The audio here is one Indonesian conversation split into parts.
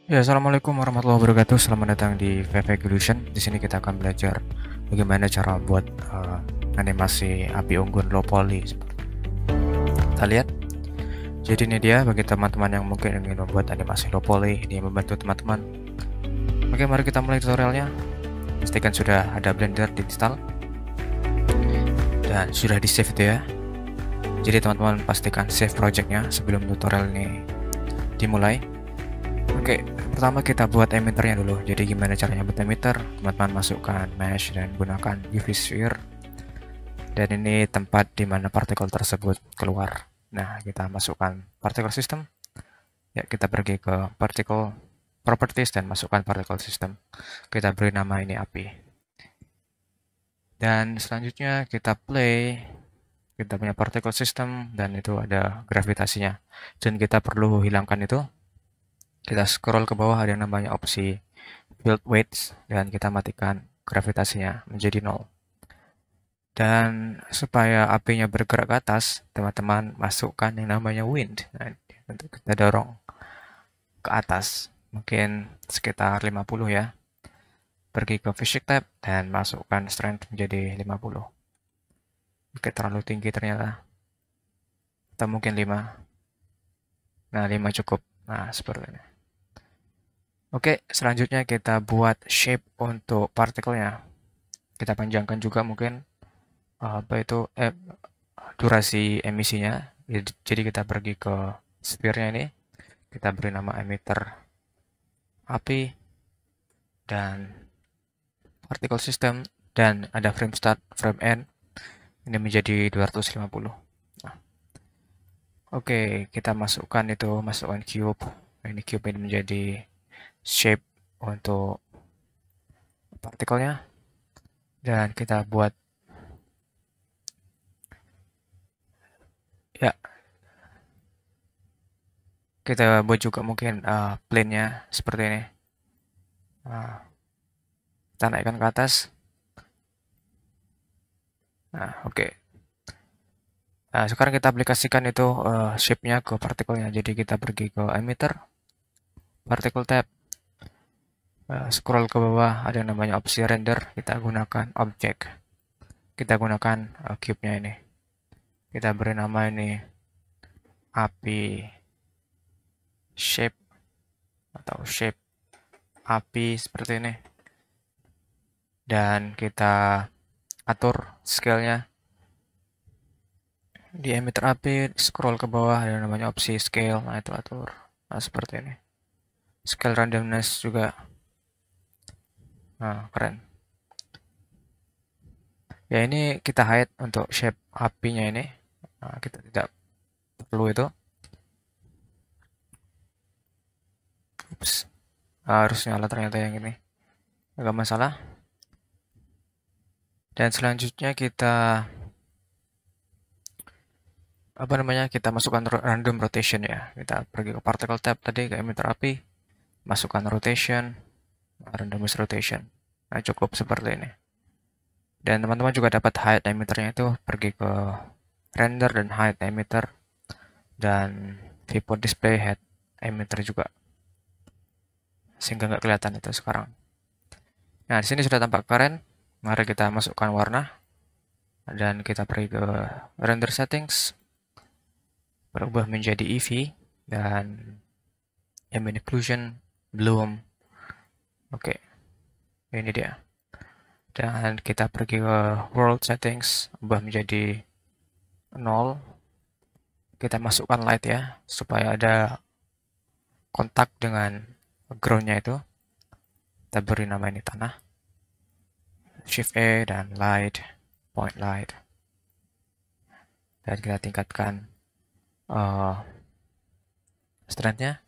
Ya, assalamualaikum warahmatullahi wabarakatuh. Selamat datang di Evolution. Di sini kita akan belajar bagaimana cara buat animasi api unggun low poly. Kita lihat. Jadi ini dia bagi teman-teman yang mungkin ingin membuat animasi low poly. Ini membantu teman-teman. Oke, mari kita mulai tutorialnya. Pastikan sudah ada Blender diinstal dan sudah di save itu ya. Jadi teman-teman pastikan save projectnya sebelum tutorial ini dimulai. Oke, pertama kita buat emitternya dulu. Jadi gimana caranya buat emitter? Teman-teman masukkan mesh dan gunakan UV sphere. Dan ini tempat di mana partikel tersebut keluar. Nah, kita masukkan particle system. Ya, kita pergi ke particle properties dan masukkan particle system. Kita beri nama ini api. Dan selanjutnya kita play. Kita punya particle system dan itu ada gravitasinya. Dan kita perlu hilangkan itu. Kita scroll ke bawah, ada yang namanya opsi field weights dan kita matikan gravitasinya menjadi 0. Dan supaya apinya bergerak ke atas, teman-teman masukkan yang namanya wind. Nah, untuk kita dorong ke atas, mungkin sekitar 50 ya. Pergi ke physics tab dan masukkan strength menjadi 50. Oke, terlalu tinggi ternyata. Atau mungkin 5. Nah, 5 cukup. Nah, seperti ini. Oke, selanjutnya kita buat shape untuk partikelnya. Kita panjangkan juga mungkin durasi emisinya. Jadi kita pergi ke sphere-nya ini, kita beri nama emitter api dan particle system dan ada frame start, frame end. Ini menjadi 250. Nah, oke, kita masukkan cube. Ini cube ini menjadi shape untuk partikelnya dan kita buat ya, kita buat juga mungkin plane-nya seperti ini. Nah, kita naikkan ke atas. Nah, oke. Nah, sekarang kita aplikasikan itu shape-nya ke partikelnya. Jadi kita pergi ke emitter, particle tab, scroll ke bawah, ada yang namanya opsi render. Kita gunakan object. Kita gunakan cube-nya ini. Kita beri nama ini api shape atau shape api seperti ini. Dan kita atur scale-nya. Di emitter api, scroll ke bawah, ada namanya opsi scale. Nah, itu atur. Nah, seperti ini. Scale randomness juga. Nah, keren. Ya, ini kita hide untuk shape apinya ini. Nah, kita tidak perlu itu. Ups. Harus nyala ternyata yang ini. Agak masalah. Dan selanjutnya kita kita masukkan random rotation ya. Kita pergi ke particle tab tadi ke emitter api, masukkan rotation, randomized rotation. Nah, cukup seperti ini. Dan teman-teman juga dapat hide emitternya itu pergi ke render dan hide emitter dan viewport display hide emitter juga. Sehingga nggak kelihatan itu sekarang. Nah, di sini sudah tampak keren. Mari kita masukkan warna dan kita pergi ke render settings, berubah menjadi EV dan ambient occlusion bloom. Oke, ini dia. Dan kita pergi ke world settings, ubah menjadi 0. Kita masukkan light ya, supaya ada kontak dengan groundnya itu. Kita beri nama ini tanah. Shift A dan light, point light. Dan kita tingkatkan strength-nya.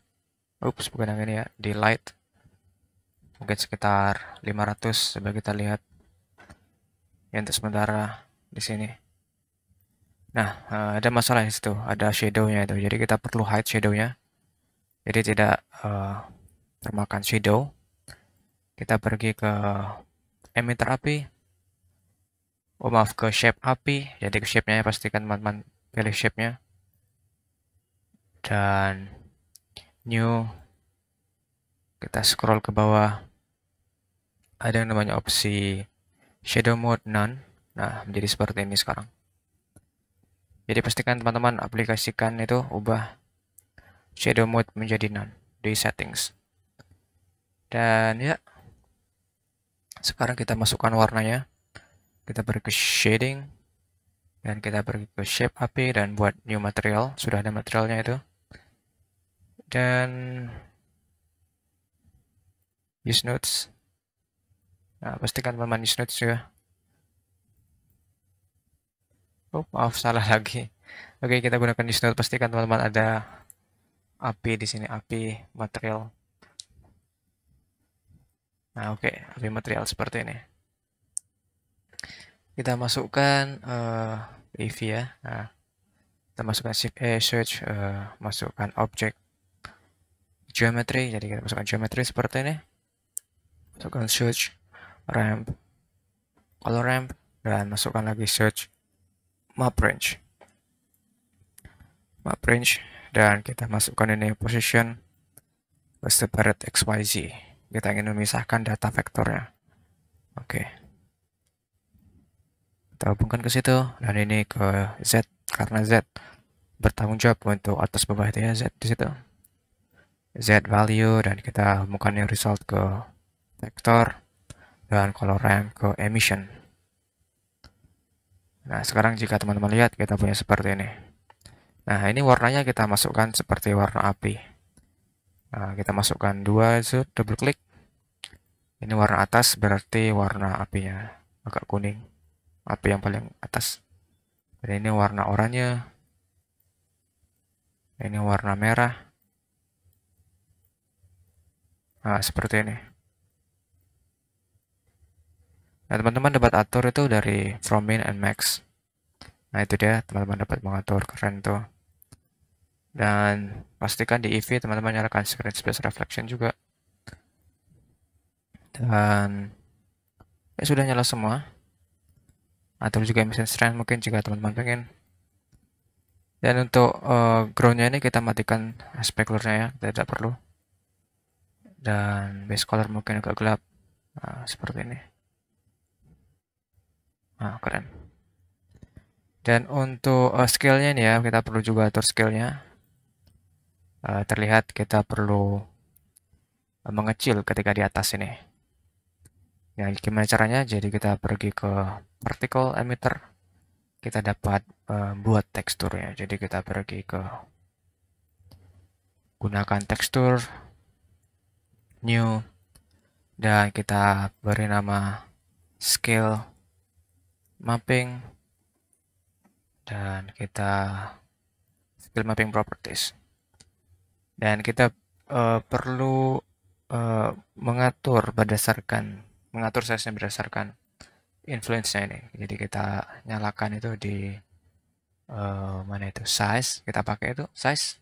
Ups, bukan yang ini ya, di light. Mungkin sekitar 500 coba kita lihat. Ya, untuk sementara di sini. Nah, ada masalah di situ, ada shadow-nya itu. Jadi kita perlu hide shadow-nya. Jadi tidak termakan shadow. Kita pergi ke emitter api. Oh maaf, ke shape api. Jadi ke shape-nya pastikan teman-teman pilih shape-nya. Dan new kita scroll ke bawah, ada yang namanya opsi shadow mode none. Nah, menjadi seperti ini sekarang. Jadi pastikan teman-teman aplikasikan itu ubah shadow mode menjadi none di settings. Dan ya, sekarang kita masukkan warnanya. Kita pergi ke shading dan kita pergi ke shape API dan buat new material. Sudah ada materialnya itu. Dan use nodes. Nah, pastikan teman-teman use nodes juga. Oh, maaf, salah lagi. Oke, kita gunakan use node. Pastikan teman-teman ada API di sini, API material. Nah, oke, API material seperti ini. Kita masukkan AV ya. Nah, kita masukkan search, masukkan object geometry. Jadi kita masukkan geometry seperti ini. Masukkan search, ramp, color ramp, dan masukkan lagi search map range. Map range, dan kita masukkan ini position separate XYZ. Kita ingin memisahkan data vektornya. Oke. Kita hubungkan ke situ, dan ini ke Z, karena Z bertanggung jawab untuk atas bawah itu ya, Z di situ. Z value, dan kita hubungkan result ke vektor, dan color ramp ke emission. Nah, sekarang jika teman-teman lihat, kita punya seperti ini. Nah, ini warnanya kita masukkan seperti warna api. Nah, kita masukkan 2 itu, double klik. Ini warna atas berarti warna apinya agak kuning. Api yang paling atas. Dan ini warna oranye. Ini warna merah. Nah, seperti ini. Nah, teman-teman dapat atur itu dari from min and max. Nah, itu dia, teman-teman dapat mengatur, keren tuh. Dan pastikan di EV teman-teman nyalakan screen space reflection juga. Dan ya sudah nyala semua. Atur juga emission strength mungkin jika teman-teman pengen. Dan untuk groundnya ini kita matikan aspect blurnya ya, kita tidak perlu. Dan base color mungkin agak gelap. Nah, seperti ini. Nah, keren. Dan untuk scale-nya nih ya, kita perlu juga atur scale-nya. Terlihat kita perlu mengecil ketika di atas ini. Ya, gimana caranya? Jadi kita pergi ke particle emitter. Kita dapat buat teksturnya. Jadi kita pergi ke gunakan tekstur, new, dan kita beri nama scale mapping, dan kita scale mapping properties. Dan kita perlu mengatur size-nya berdasarkan influence-nya ini. Jadi kita nyalakan itu di mana itu size, kita pakai itu size,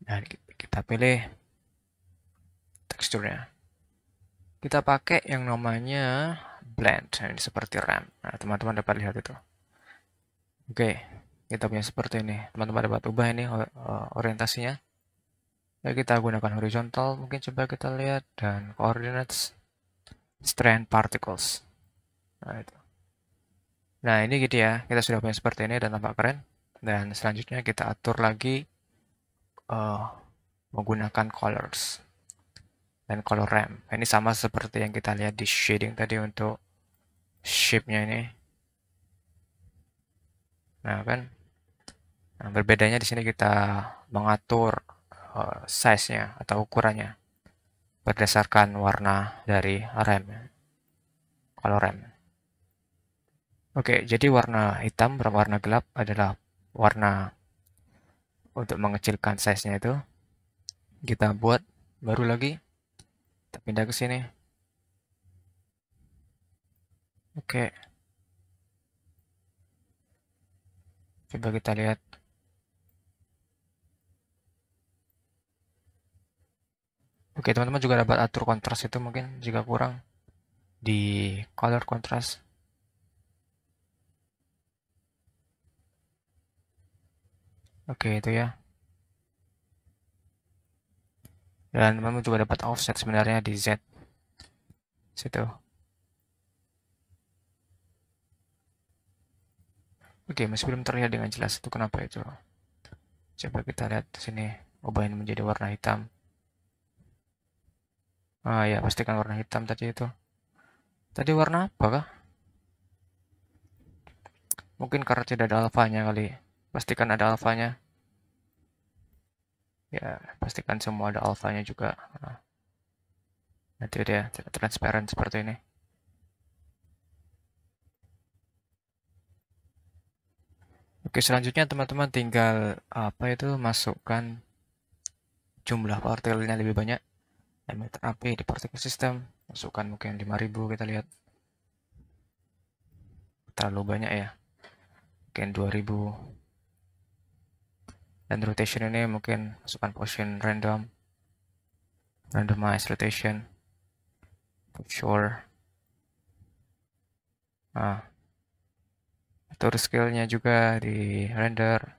dan kita pilih teksturnya. Kita pakai yang namanya blend, ini seperti ramp. Nah, teman-teman dapat lihat itu. Oke, kita punya seperti ini. Teman-teman dapat ubah ini orientasinya. Ya, kita gunakan horizontal, mungkin coba kita lihat, dan coordinates, strand particles. Nah, itu. Nah, ini gitu ya. Kita sudah punya seperti ini dan tampak keren. Dan selanjutnya kita atur lagi menggunakan colors dan color ramp. Ini sama seperti yang kita lihat di shading tadi untuk shape-nya ini. Nah, kan. Nah, berbedanya di sini kita mengatur size-nya atau ukurannya berdasarkan warna dari rem, color ramp. Oke, jadi warna hitam berwarna gelap adalah warna untuk mengecilkan size-nya itu. Kita buat baru lagi. Kita pindah ke sini. Oke. Coba kita lihat. Oke, teman-teman juga dapat atur kontras itu mungkin jika kurang di color contrast. Oke, itu ya. Dan kamu juga dapat offset sebenarnya di Z situ. Oke, masih belum terlihat dengan jelas itu kenapa itu. Coba kita lihat di sini, ubahin menjadi warna hitam. Ah ya, pastikan warna hitam tadi itu. Tadi warna apa kah? Mungkin karena tidak ada alfanya kali. Pastikan ada alfanya. Ya, pastikan semua ada alfanya juga. Nanti dia tidak transparan seperti ini. Oke, selanjutnya teman-teman tinggal apa itu masukkan jumlah partikelnya lebih banyak. Emitter api di partikel system. Masukkan mungkin 5000 kita lihat. Terlalu banyak ya. Mungkin 2000. Dan rotation ini mungkin masukkan position random. Randomize rotation. For sure. Nah, atur scale-nya juga di render.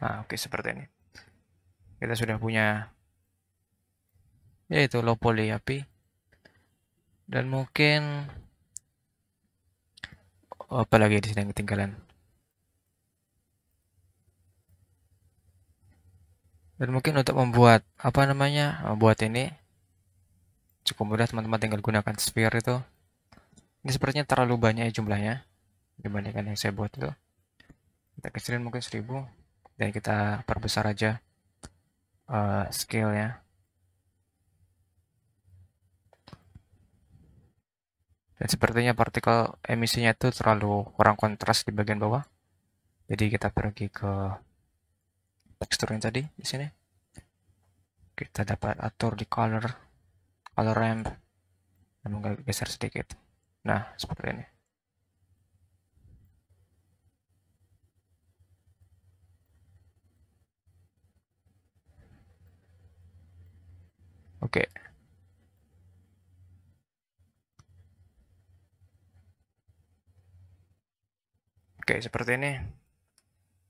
Nah, oke seperti ini. Kita sudah punya yaitu low poly api. Dan mungkin apa lagi di sini yang ketinggalan. Dan mungkin untuk membuat apa namanya, membuat ini cukup mudah, teman-teman tinggal gunakan sphere itu. Ini sepertinya terlalu banyak ya jumlahnya dibandingkan yang saya buat itu. Kita kecilin mungkin 1000 dan kita perbesar aja scale-nya. Dan sepertinya partikel emisinya itu terlalu kurang kontras di bagian bawah. Jadi kita pergi ke teksturnya tadi di sini. Kita dapat atur di color ramp dan menggeser sedikit. Nah, seperti ini. Oke. Oke, seperti ini.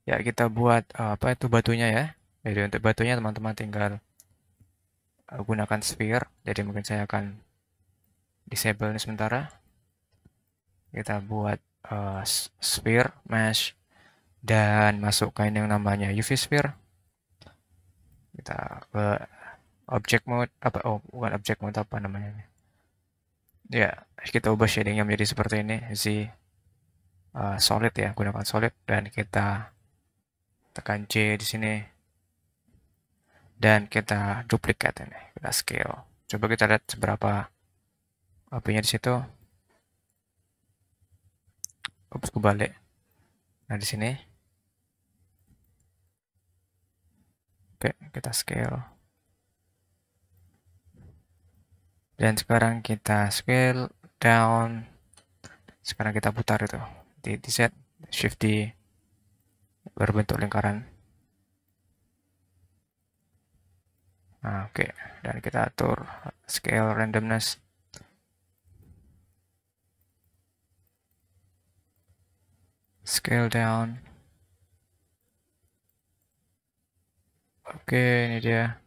Ya, kita buat apa itu batunya ya. Jadi untuk batunya teman-teman tinggal gunakan sphere. Jadi mungkin saya akan disable ini sementara. Kita buat sphere mesh dan masukkan yang namanya UV sphere. Kita ke object mode apa, oh bukan object mode, apa namanya, ya kita ubah shadingnya menjadi seperti ini, solid ya, gunakan solid dan kita tekan C di sini dan kita duplicate ini, kita scale. Coba kita lihat seberapa apinya di situ. Ups, kebalik. Nah di sini, oke kita scale. Dan sekarang kita scale down. Sekarang kita putar itu di set, shift D, berbentuk lingkaran. Nah, oke. Dan kita atur scale randomness. Scale down. Oke, ini dia.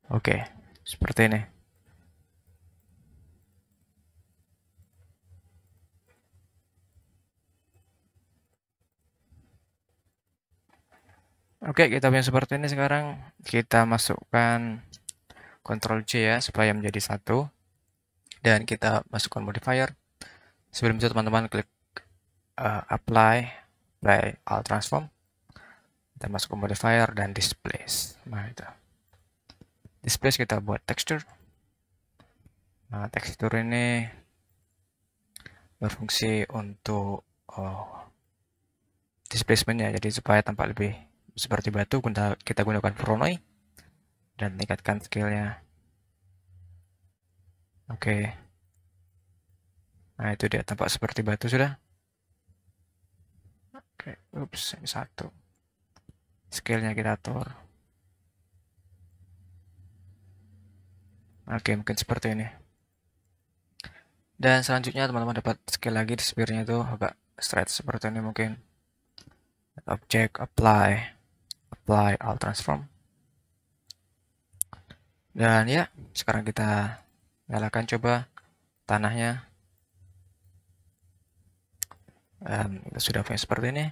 Oke, seperti ini. Oke, kita punya seperti ini. Sekarang kita masukkan Ctrl C ya, supaya menjadi satu. Dan kita masukkan modifier. Sebelum itu teman-teman klik apply all transform. Kita masuk ke modifier dan displace. Nah itu. Displace kita buat texture. Nah, tekstur ini berfungsi untuk displacementnya, jadi supaya tampak lebih seperti batu, kita gunakan Voronoi dan tingkatkan scale-nya. Oke. Nah, itu dia tampak seperti batu sudah. Oke, ups, ini satu. Scale-nya kita atur. Oke, mungkin seperti ini. Dan selanjutnya teman-teman dapat skill lagi di sphere-nya itu agak straight seperti ini mungkin. Object, apply all transform. Dan ya, sekarang kita nyalakan coba tanahnya. Kita sudah punya seperti ini.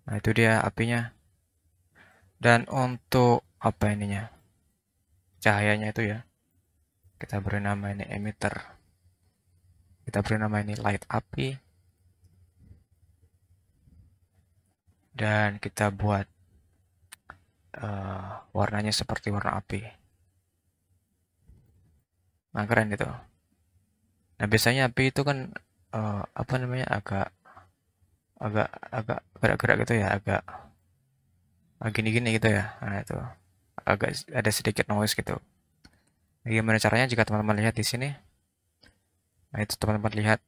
Nah, itu dia apinya. Dan untuk apa ininya? Cahayanya itu ya. Kita beri nama ini emitter. Kita beri nama ini light api. Dan kita buat warnanya seperti warna api. Nah, keren itu. Nah, biasanya api itu kan apa namanya agak gerak-gerak gitu ya, agak gini-gini gitu ya. Nah, itu agak ada sedikit noise gitu. Nah, gimana caranya jika teman-teman lihat di sini? Nah, itu teman-teman lihat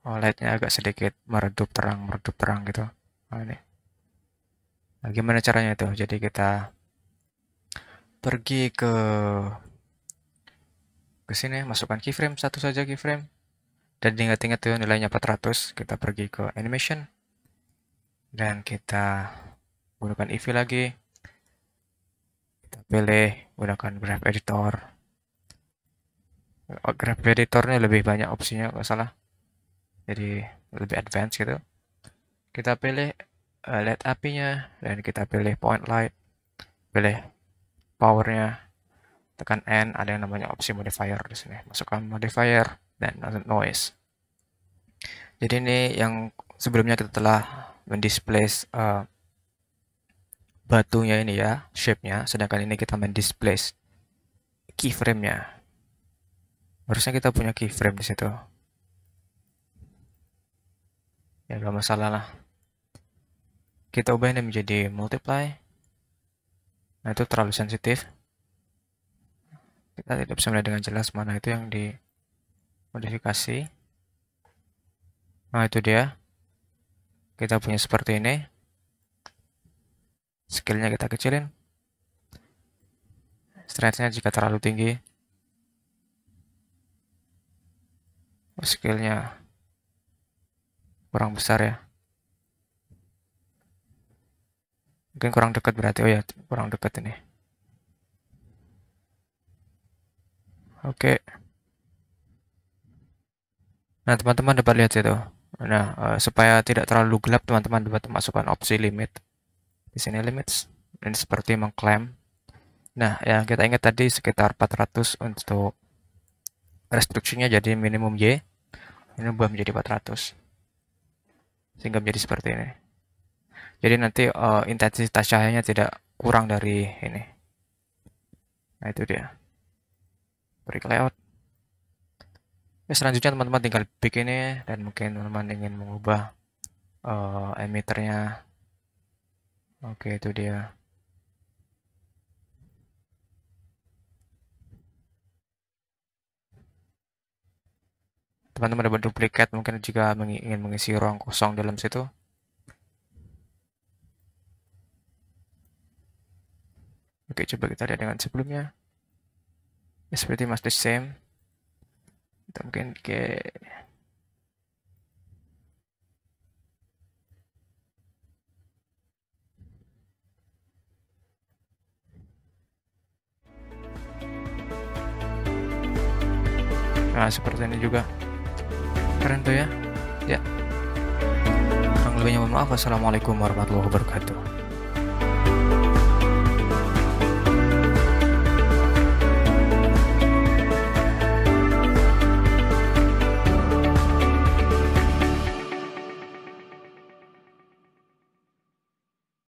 lightnya agak sedikit meredup terang gitu. Nah, ini. Nah, gimana caranya itu? Jadi kita pergi ke sini, masukkan keyframe satu saja keyframe. Dan diingat-ingat tuh nilainya 400. Kita pergi ke animation. Dan kita gunakan Eevee lagi. Kita pilih gunakan graph editor. Graph editornya lebih banyak opsinya kalau salah. Jadi lebih advance gitu. Kita pilih LED apinya dan kita pilih point light. Pilih powernya. Tekan N, ada yang namanya opsi modifier di sini. Masukkan modifier dan noise. Jadi ini yang sebelumnya kita telah mendisplace batunya ini ya, shape-nya. Sedangkan ini kita mendisplace keyframe-nya. Harusnya kita punya keyframe di situ. Ya gak masalah lah. Kita ubah ini menjadi multiply. Nah itu terlalu sensitif. Kita tidak bisa melihat dengan jelas mana itu yang dimodifikasi. Nah itu dia. Kita punya seperti ini. Scale-nya kita kecilin. Stretch-nya jika terlalu tinggi. Scale-nya kurang besar ya. Mungkin kurang dekat berarti. Oh ya, kurang dekat ini. Oke. Nah, teman-teman dapat lihat itu. Nah, supaya tidak terlalu gelap, teman-teman dapat masukkan opsi limit. Di sini limits. Ini seperti mengklaim. Nah, yang kita ingat tadi sekitar 400 untuk restriksinya jadi minimum Y. Ini berubah menjadi 400. Sehingga menjadi seperti ini. Jadi nanti intensitas cahayanya tidak kurang dari ini. Nah, itu dia. Beri layout. Ya, selanjutnya teman-teman tinggal pick ini dan mungkin teman-teman ingin mengubah emitternya. Oke, itu dia. Teman-teman dapat duplikat mungkin jika ingin mengisi ruang kosong dalam situ. Oke, coba kita lihat dengan sebelumnya. It's pretty much the same. Kita mungkin ke nah seperti ini juga keren tuh ya. Ya, kurang lebihnya mohon maaf. Wassalamualaikum warahmatullahi wabarakatuh.